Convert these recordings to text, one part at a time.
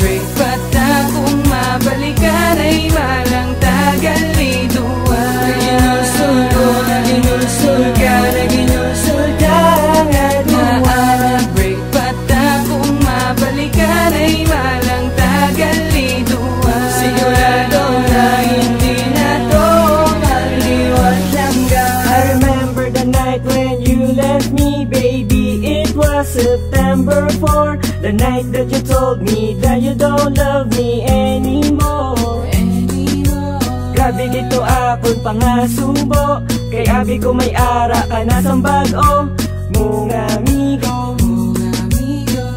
break pata kung mabalikan ay malang tagaliduan. Ginulsul ko na ginulsul ka, na ginulsul ka nga duwan. Break pata kung mabalikan ay malang tagaliduan. Sigurado na hindi na to maliwat langga. I remember the night when you left me, baby. It was September 4, the night that you told me that you don't love me anymore. Grabe dito akong pangasubo, kay abi ko may ara ka na sa bago mong amigo.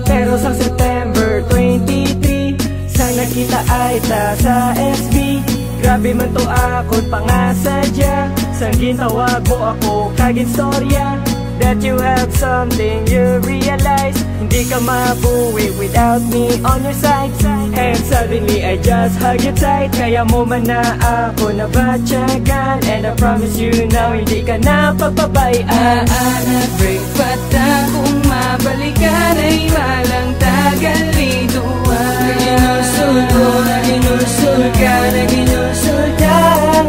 Pero sa September 23, sana kita ay ta sa SB. Grabe man to akong pangasadya, sang gintawag mo ako kagin storya. That you have something you realize, hindi ka mabuwi without me on your side. And suddenly I just hug you tight, kaya mo man na ako nabatyagan. And I promise you now, hindi ka na papabayaan. Break pata kung mabalikan ay malang tagaliduan. Ginulsul ko na ginulsul ka, na ginulsul ka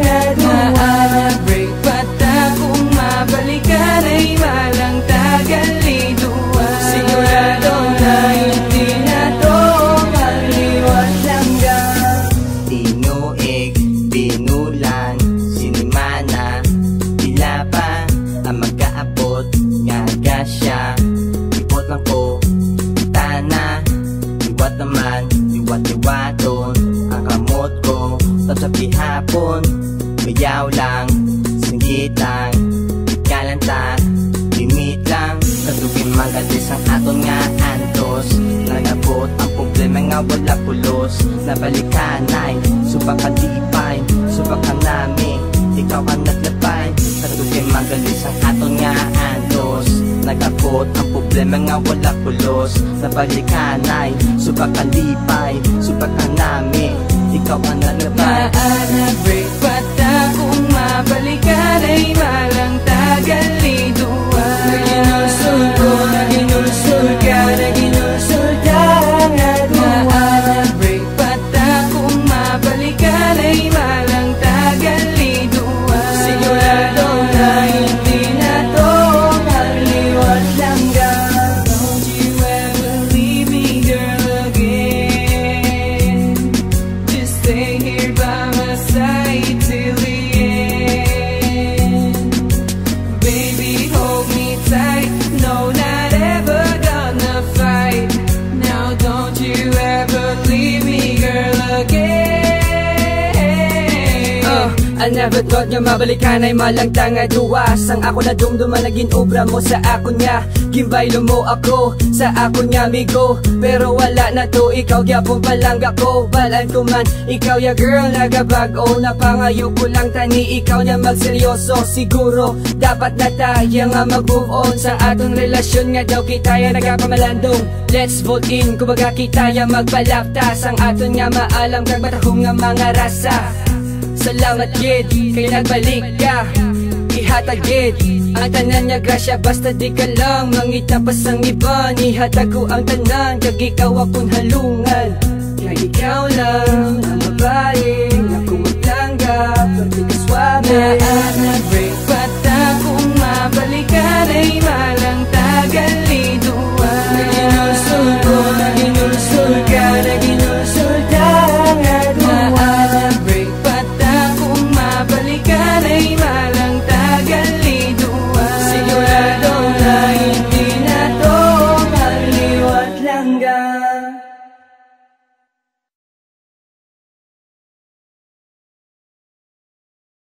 nga duwan. Break pata kung mabalikan ay malang tagaliduan. Sigurado na hindi na to maliwat langga. Tinuig, pinulan, sinimana, tila pa ang magkaabot nga gasya. Ipot lang ko, tana, iwat naman, iwat-iwaton ang kamot ko. Tapos hapon, bayaw lang, singgit lang, kalanta, limit lang. Katubing magalis ang aton nga antos. Nagabot ang problema nga wala pulos. Nabalikanay, subakalipay, subakan namin, ikaw ang naglapay. Katubing magalis ang aton nga antos. Nagabot ang problema nga wala pulos. Nabalikanay, subakalipay, subakan namin, ikaw ang naglapay. Break pata kung mabalikan ay malang tagaliduan. Ginulsul ko na ginulsul ka, na ginulsul ka nga duwan. Break pata kung mabalikan ay malang tagaliduan. Sigurado na hindi na to maliwat langga. Don't you ever leave me, girl, again. Just stay here by my side till the end. Baby, hold me tight. No, not ever gonna fight. Now don't you ever leave me, girl, again. I never thought nga mabalikan ay malang tanga duwas. Ang ako na dumduman naging obra mo sa ako niya. Gimbaylo mo ako sa ako niya amigo. Pero wala na to, ikaw gyapon palangga ko. Balan ko man, ikaw ya girl nagabago. Napangayo ko lang tani, ikaw niya magseryoso. Siguro dapat na tayo nga mag-move on sa atong relasyon nga daw kita ya nagapamalandong. Let's vote in, kumbaga kita ya magpalaptas. Ang aton nga maalam kag matahong nga mga rasa. Salamat gid, kay nagbalik ka, ihatag gid ang tanan niya grasya, basta di ka lang mangita pa sang iba. Ihatag ko ang tanan, kag ikaw akong halungan, kag ikaw lang ang babae